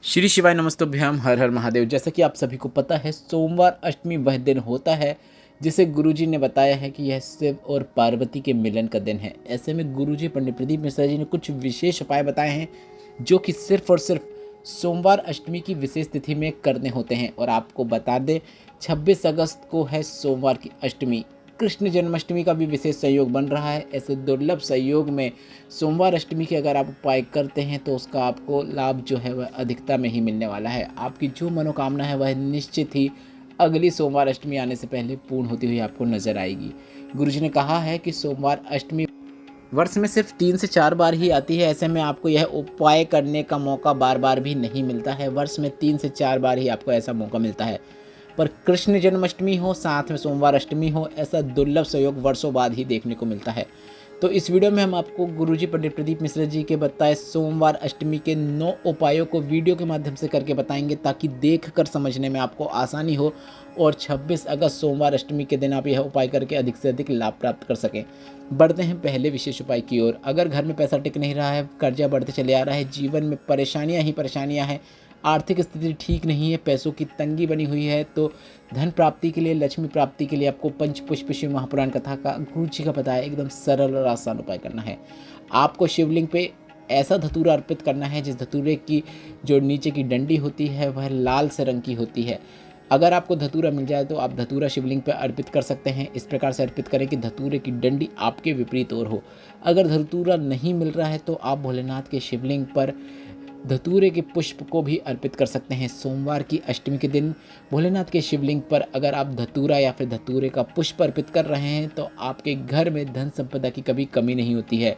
श्री शिवाय नमस्तुभ्याम हर हर महादेव। जैसा कि आप सभी को पता है, सोमवार अष्टमी वह दिन होता है जिसे गुरुजी ने बताया है कि यह शिव और पार्वती के मिलन का दिन है। ऐसे में गुरुजी पंडित प्रदीप मिश्रा जी ने कुछ विशेष उपाय बताए हैं जो कि सिर्फ और सिर्फ सोमवार अष्टमी की विशेष तिथि में करने होते हैं। और आपको बता दें, 26 अगस्त को है सोमवार की अष्टमी। कृष्ण जन्माष्टमी का भी विशेष संयोग बन रहा है। ऐसे दुर्लभ संयोग में सोमवार अष्टमी के अगर आप उपाय करते हैं तो उसका आपको लाभ जो है वह अधिकता में ही मिलने वाला है। आपकी जो मनोकामना है वह निश्चित ही अगली सोमवार अष्टमी आने से पहले पूर्ण होती हुई आपको नजर आएगी। गुरुजी ने कहा है कि सोमवार अष्टमी वर्ष में सिर्फ 3 से 4 बार ही आती है। ऐसे में आपको यह उपाय करने का मौका बार बार भी नहीं मिलता है। वर्ष में 3 से 4 बार ही आपको ऐसा मौका मिलता है। पर कृष्ण जन्माष्टमी हो साथ में सोमवार अष्टमी हो, ऐसा दुर्लभ संयोग वर्षों बाद ही देखने को मिलता है। तो इस वीडियो में हम आपको गुरुजी पंडित प्रदीप मिश्रा जी के बताए सोमवार अष्टमी के 9 उपायों को वीडियो के माध्यम से करके बताएंगे, ताकि देखकर समझने में आपको आसानी हो और 26 अगस्त सोमवार अष्टमी के दिन आप यह उपाय करके अधिक से अधिक लाभ प्राप्त कर सकें। बढ़ते हैं पहले विशेष उपाय की ओर। अगर घर में पैसा टिक नहीं रहा है, कर्जा बढ़ते चले आ रहा है, जीवन में परेशानियां ही परेशानियां हैं, आर्थिक स्थिति ठीक नहीं है, पैसों की तंगी बनी हुई है, तो धन प्राप्ति के लिए, लक्ष्मी प्राप्ति के लिए आपको पंचपुष्प शिव महापुराण कथा का गुरु जी का बताया एकदम सरल और आसान उपाय करना है। आपको शिवलिंग पे ऐसा धतूरा अर्पित करना है जिस धतूरे की जो नीचे की डंडी होती है वह लाल से रंग की होती है। अगर आपको धतूरा मिल जाए तो आप धतूरा शिवलिंग पर अर्पित कर सकते हैं। इस प्रकार से अर्पित करें कि धतूरे की डंडी आपके विपरीत ओर हो। अगर धतूरा नहीं मिल रहा है तो आप भोलेनाथ के शिवलिंग पर धतूरे के पुष्प को भी अर्पित कर सकते हैं। सोमवार की अष्टमी के दिन भोलेनाथ के शिवलिंग पर अगर आप धतूरा या फिर धतूरे का पुष्प अर्पित कर रहे हैं तो आपके घर में धन संपदा की कभी कमी नहीं होती है।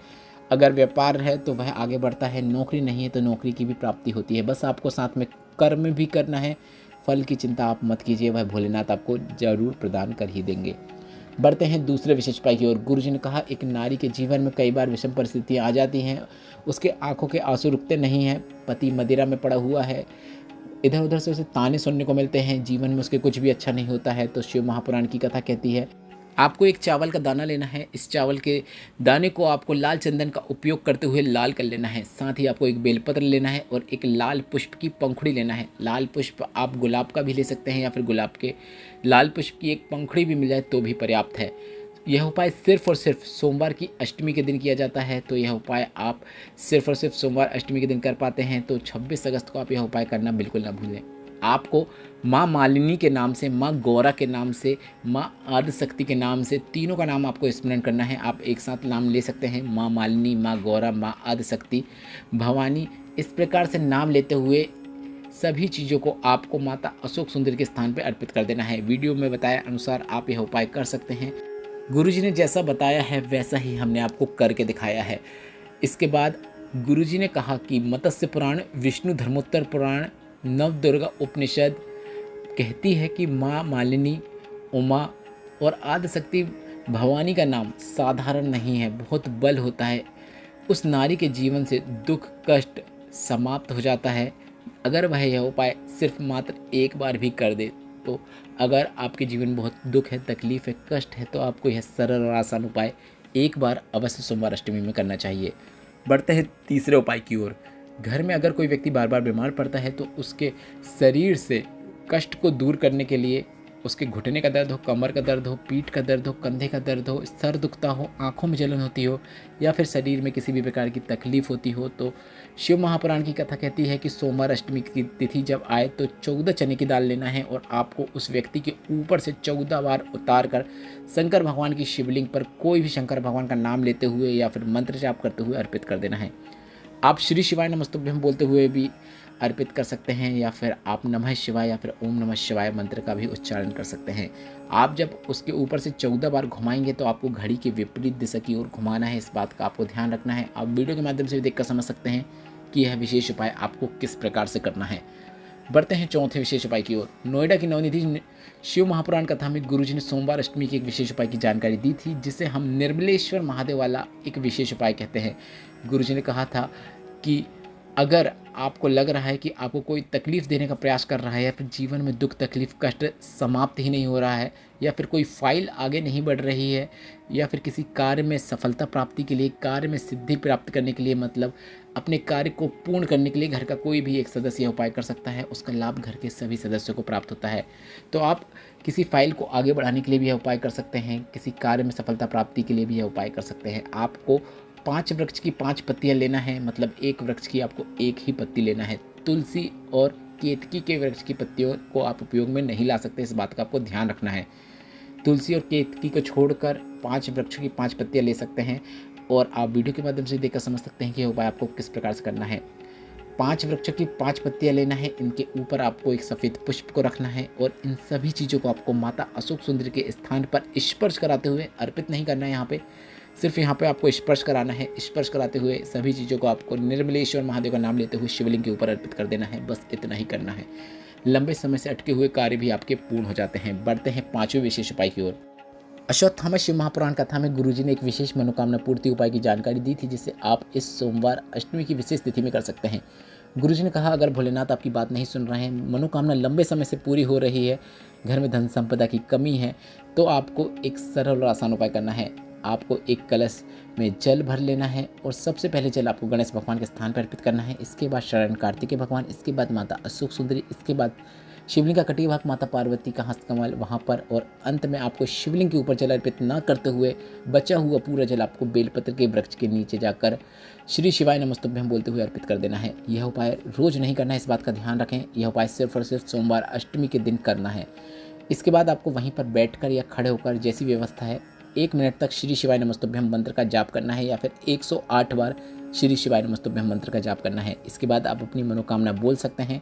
अगर व्यापार है तो वह आगे बढ़ता है, नौकरी नहीं है तो नौकरी की भी प्राप्ति होती है। बस आपको साथ में कर्म भी करना है। फल की चिंता आप मत कीजिए, वह भोलेनाथ आपको जरूर प्रदान कर ही देंगे। बढ़ते हैं दूसरे विशेष उपाय की ओर। गुरुजी ने कहा, एक नारी के जीवन में कई बार विषम परिस्थितियां आ जाती हैं, उसके आंखों के आंसू रुकते नहीं हैं, पति मदिरा में पड़ा हुआ है, इधर उधर से उसे ताने सुनने को मिलते हैं, जीवन में उसके कुछ भी अच्छा नहीं होता है। तो शिव महापुराण की कथा कहती है, आपको एक चावल का दाना लेना है। इस चावल के दाने को आपको लाल चंदन का उपयोग करते हुए लाल कर लेना है। साथ ही आपको एक बेलपत्र लेना है और एक लाल पुष्प की पंखुड़ी लेना है। लाल पुष्प आप गुलाब का भी ले सकते हैं या फिर गुलाब के लाल पुष्प की एक पंखुड़ी भी मिल जाए तो भी पर्याप्त है। यह उपाय सिर्फ और सिर्फ सोमवार की अष्टमी के दिन किया जाता है। तो यह उपाय आप सिर्फ और सिर्फ सोमवार अष्टमी के दिन कर पाते हैं तो 26 अगस्त को आप यह उपाय करना बिल्कुल ना भूलें। आपको माँ मालिनी के नाम से, माँ गौरा के नाम से, माँ आदिशक्ति के नाम से, तीनों का नाम आपको स्मरण करना है। आप एक साथ नाम ले सकते हैं, माँ मालिनी, माँ गौरा, माँ आदिशक्ति, भवानी। इस प्रकार से नाम लेते हुए सभी चीज़ों को आपको माता अशोक सुंदर के स्थान पर अर्पित कर देना है। वीडियो में बताया अनुसार आप यह उपाय कर सकते हैं। गुरुजी ने जैसा बताया है वैसा ही हमने आपको करके दिखाया है। इसके बाद गुरुजी ने कहा कि मत्स्य पुराण, विष्णु धर्मोत्तर पुराण, नवदुर्गा उपनिषद कहती है कि माँ मालिनी, उमा और आदिशक्ति भवानी का नाम साधारण नहीं है, बहुत बल होता है। उस नारी के जीवन से दुख कष्ट समाप्त हो जाता है अगर वह यह उपाय सिर्फ मात्र एक बार भी कर दे। तो अगर आपके जीवन में बहुत दुख है, तकलीफ है, कष्ट है तो आपको यह सरल और आसान उपाय एक बार अवश्य सोमवार अष्टमी में करना चाहिए। बढ़ते हैं तीसरे उपाय की ओर। घर में अगर कोई व्यक्ति बार बार बीमार पड़ता है तो उसके शरीर से कष्ट को दूर करने के लिए, उसके घुटने का दर्द हो, कमर का दर्द हो, पीठ का दर्द हो, कंधे का दर्द हो, सर दुखता हो, आंखों में जलन होती हो या फिर शरीर में किसी भी प्रकार की तकलीफ होती हो, तो शिव महापुराण की कथा कहती है कि सोमवार अष्टमी की तिथि जब आए तो 14 चने की दाल लेना है और आपको उस व्यक्ति के ऊपर से 14 बार उतार कर शंकर भगवान की शिवलिंग पर कोई भी शंकर भगवान का नाम लेते हुए या फिर मंत्र जाप करते हुए अर्पित कर देना है। आप श्री शिवाय नमस्तुभ्यम बोलते हुए भी अर्पित कर सकते हैं या फिर आप नमः शिवाय या फिर ओम नमः शिवाय मंत्र का भी उच्चारण कर सकते हैं। आप जब उसके ऊपर से 14 बार घुमाएंगे तो आपको घड़ी की विपरीत दिशा की ओर घुमाना है। इस बात का आपको ध्यान रखना है। आप वीडियो के माध्यम से भी देखकर समझ सकते हैं कि यह विशेष उपाय आपको किस प्रकार से करना है। बढ़ते हैं चौथे विशेष उपाय की ओर। नोएडा की नवनिधि शिव महापुराण कथा में गुरुजी ने सोमवार अष्टमी की एक विशेष उपाय की जानकारी दी थी, जिसे हम निर्मलेश्वर महादेव वाला एक विशेष उपाय कहते हैं। गुरुजी ने कहा था कि अगर आपको लग रहा है कि आपको कोई तकलीफ़ देने का प्रयास कर रहा है या फिर जीवन में दुख तकलीफ़ कष्ट समाप्त ही नहीं हो रहा है या फिर कोई फाइल आगे नहीं बढ़ रही है या फिर किसी कार्य में सफलता प्राप्ति के लिए, कार्य में सिद्धि प्राप्त करने के लिए, मतलब अपने कार्य को पूर्ण करने के लिए घर का कोई भी एक सदस्य यह उपाय कर सकता है, उसका लाभ घर के सभी सदस्यों को प्राप्त होता है। तो आप किसी फाइल को आगे बढ़ाने के लिए भी यह उपाय कर सकते हैं, किसी कार्य में सफलता प्राप्ति के लिए भी यह उपाय कर सकते हैं। आपको 5 वृक्ष की 5 पत्तियाँ लेना है, मतलब एक वृक्ष की आपको एक ही पत्ती लेना है। तुलसी और केतकी के वृक्ष की पत्तियों को आप उपयोग में नहीं ला सकते, इस बात का आपको ध्यान रखना है। तुलसी और केतकी को छोड़कर 5 वृक्षों की 5 पत्तियाँ ले सकते हैं और आप वीडियो के माध्यम से देखकर समझ सकते हैं कि यह उपाय आपको किस प्रकार से करना है। 5 वृक्षों की 5 पत्तियाँ लेना है, इनके ऊपर आपको एक सफ़ेद पुष्प को रखना है और इन सभी चीज़ों को आपको माता अशोक सुंदरी के स्थान पर स्पर्श कराते हुए, अर्पित नहीं करना है यहाँ पे, सिर्फ यहाँ पे आपको स्पर्श कराना है। स्पर्श कराते हुए सभी चीज़ों को आपको निर्मलेश्वर महादेव का नाम लेते हुए शिवलिंग के ऊपर अर्पित कर देना है। बस इतना ही करना है। लंबे समय से अटके हुए कार्य भी आपके पूर्ण हो जाते हैं। बढ़ते हैं 5वें विशेष उपाय की ओर। अश्वत्थामा शिव महापुराण कथा में गुरुजी ने एक विशेष मनोकामना पूर्ति उपाय की जानकारी दी थी, जिसे आप इस सोमवार अष्टमी की विशेष तिथि में कर सकते हैं। गुरुजी ने कहा, अगर भोलेनाथ आपकी बात नहीं सुन रहे हैं, मनोकामना लंबे समय से पूरी हो रही है, घर में धन संपदा की कमी है, तो आपको एक सरल और आसान उपाय करना है। आपको एक कलश में जल भर लेना है और सबसे पहले जल आपको गणेश भगवान के स्थान पर अर्पित करना है। इसके बाद शरण कार्तिकेय भगवान, इसके बाद माता अशोक सुंदरी, इसके बाद शिवलिंग का कटी भाग माता पार्वती का हस्तकमल वहाँ पर, और अंत में आपको शिवलिंग के ऊपर जल अर्पित न करते हुए बचा हुआ पूरा जल आपको बेलपत्र के वृक्ष के नीचे जाकर श्री शिवाय नमस्तुभ्यम बोलते हुए अर्पित कर देना है। यह उपाय रोज नहीं करना है, इस बात का ध्यान रखें। यह उपाय सिर्फ और सिर्फ सोमवार अष्टमी के दिन करना है। इसके बाद आपको वहीं पर बैठकर या खड़े होकर, जैसी व्यवस्था है, 1 मिनट तक श्री शिवाय नमस्तुभ्यम मंत्र का जाप करना है, या फिर 108 बार श्री शिवाय नमस्तुभ्यम मंत्र का जाप करना है। इसके बाद आप अपनी मनोकामना बोल सकते हैं।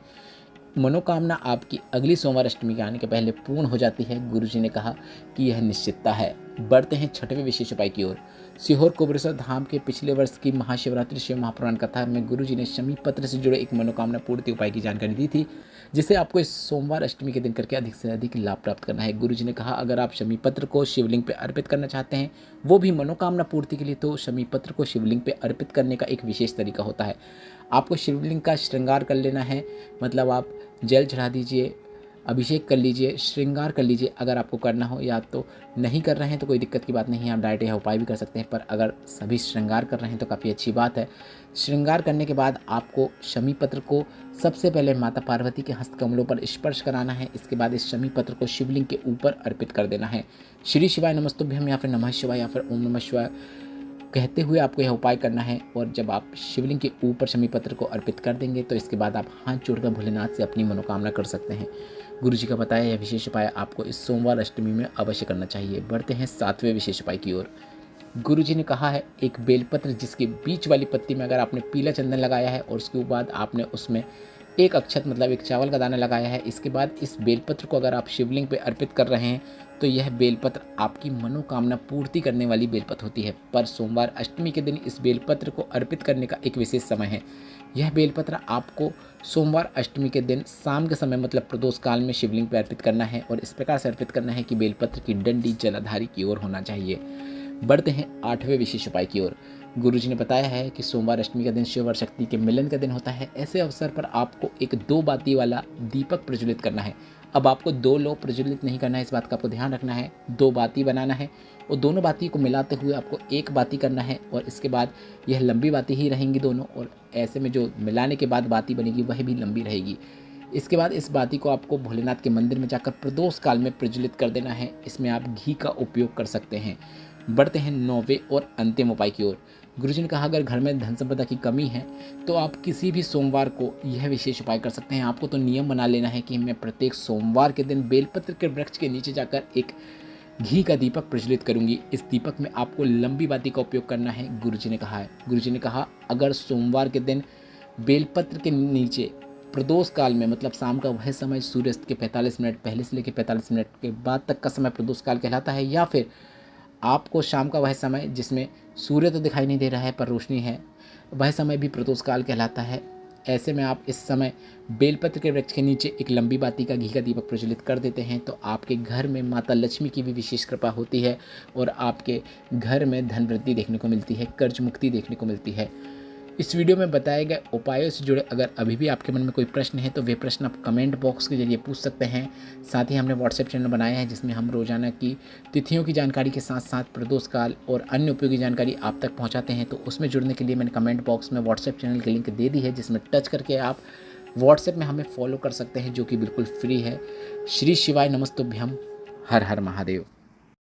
मनोकामना आपकी अगली सोमवार अष्टमी के आने के पहले पूर्ण हो जाती है। गुरुजी ने कहा कि यह निश्चितता है। बढ़ते हैं 6वें विशेष उपाय की ओर। सीहोर कोबरेश्वर धाम के पिछले वर्ष की महाशिवरात्रि शिव महापुराण कथा में गुरुजी ने शमी पत्र से जुड़े एक मनोकामना पूर्ति उपाय की जानकारी दी थी, जिसे आपको इस सोमवार अष्टमी के दिन करके अधिक से अधिक लाभ प्राप्त करना है। गुरुजी ने कहा, अगर आप शमी पत्र को शिवलिंग पे अर्पित करना चाहते हैं, वो भी मनोकामना पूर्ति के लिए, तो शमी पत्र को शिवलिंग पे अर्पित करने का एक विशेष तरीका होता है। आपको शिवलिंग का श्रृंगार कर लेना है, मतलब आप जल चढ़ा दीजिए, अभिषेक कर लीजिए, श्रृंगार कर लीजिए। अगर आपको करना हो, या तो नहीं कर रहे हैं तो कोई दिक्कत की बात नहीं है, आप डायरेक्ट यह उपाय भी कर सकते हैं, पर अगर सभी श्रृंगार कर रहे हैं तो काफ़ी अच्छी बात है। श्रृंगार करने के बाद आपको शमी पत्र को सबसे पहले माता पार्वती के हस्तकमलों पर स्पर्श कराना है। इसके बाद इस शमी पत्र को शिवलिंग के ऊपर अर्पित कर देना है। श्री शिवाय नमस्तुभ्यम या फिर नमः शिवाय या फिर ओम नमः शिवाय कहते हुए आपको यह उपाय करना है। और जब आप शिवलिंग के ऊपर शमी पत्र को अर्पित कर देंगे, तो इसके बाद आप हाथ जोड़कर भोलेनाथ से अपनी मनोकामना कर सकते हैं। गुरुजी का बताया यह विशेष उपाय आपको इस सोमवार अष्टमी में अवश्य करना चाहिए। बढ़ते हैं 7वें विशेष उपाय की ओर। गुरुजी ने कहा है, एक बेलपत्र जिसके बीच वाली पत्ती में अगर आपने पीला चंदन लगाया है और उसके बाद आपने उसमें एक अक्षत, मतलब एक चावल का दाना लगाया है, इसके बाद इस बेलपत्र को अगर आप शिवलिंग पे अर्पित कर रहे हैं, तो यह बेलपत्र आपकी मनोकामना पूर्ति करने वाली बेलपत्र होती है। पर सोमवार अष्टमी के दिन इस बेलपत्र को अर्पित करने का एक विशेष समय है। यह बेलपत्र आपको सोमवार अष्टमी के दिन शाम के समय, मतलब प्रदोष काल में शिवलिंग पर अर्पित करना है, और इस प्रकार से अर्पित करना है कि बेलपत्र की डंडी जलाधारी की ओर होना चाहिए। बढ़ते हैं 8वें विशेष उपाय की ओर। गुरुजी ने बताया है कि सोमवार अष्टमी का दिन शिव और शक्ति के मिलन का दिन होता है। ऐसे अवसर पर आपको एक 2 बाती वाला दीपक प्रज्वलित करना है। अब आपको 2 लौ प्रज्वलित नहीं करना है, इस बात का आपको ध्यान रखना है। 2 बाती बनाना है और दोनों बाती को मिलाते हुए आपको 1 बाती करना है, और इसके बाद यह लंबी बाती ही रहेंगी दोनों, और ऐसे में जो मिलाने के बाद बाती बनेगी वह भी लंबी रहेगी। इसके बाद इस बाती को आपको भोलेनाथ के मंदिर में जाकर प्रदोष काल में प्रज्वलित कर देना है। इसमें आप घी का उपयोग कर सकते हैं। बढ़ते हैं 9वें और अंतिम उपाय की ओर। गुरुजी ने कहा, अगर घर में धन संपदा की कमी है तो आप किसी भी सोमवार को यह विशेष उपाय कर सकते हैं। आपको तो नियम बना लेना है कि मैं प्रत्येक सोमवार के दिन बेलपत्र के वृक्ष के नीचे जाकर एक घी का दीपक प्रज्वलित करूंगी। इस दीपक में आपको लंबी बाती का उपयोग करना है, गुरुजी ने कहा है। गुरुजी ने कहा, अगर सोमवार के दिन बेलपत्र के नीचे प्रदोष काल में, मतलब शाम का वह समय सूर्यास्त के 45 मिनट पहले से लेकर 45 मिनट के बाद तक का समय प्रदोष काल कहलाता है, या फिर आपको शाम का वह समय जिसमें सूर्य तो दिखाई नहीं दे रहा है पर रोशनी है, वह समय भी प्रदोष काल कहलाता है। ऐसे में आप इस समय बेलपत्र के वृक्ष के नीचे एक लंबी बाती का घी का दीपक प्रज्वलित कर देते हैं, तो आपके घर में माता लक्ष्मी की भी विशेष कृपा होती है और आपके घर में धन वृद्धि देखने को मिलती है, कर्ज मुक्ति देखने को मिलती है। इस वीडियो में बताए गए उपायों से जुड़े अगर अभी भी आपके मन में कोई प्रश्न है तो वे प्रश्न आप कमेंट बॉक्स के जरिए पूछ सकते हैं। साथ ही हमने व्हाट्सएप चैनल बनाया है जिसमें हम रोजाना की तिथियों की जानकारी के साथ साथ प्रदोष काल और अन्य उपयोगी जानकारी आप तक पहुँचाते हैं। तो उसमें जुड़ने के लिए मैंने कमेंट बॉक्स में व्हाट्सएप चैनल की लिंक दे दी है, जिसमें टच करके आप व्हाट्सएप में हमें फॉलो कर सकते हैं, जो कि बिल्कुल फ्री है। श्री शिवाय नमस्तुभ्यम। हर हर महादेव।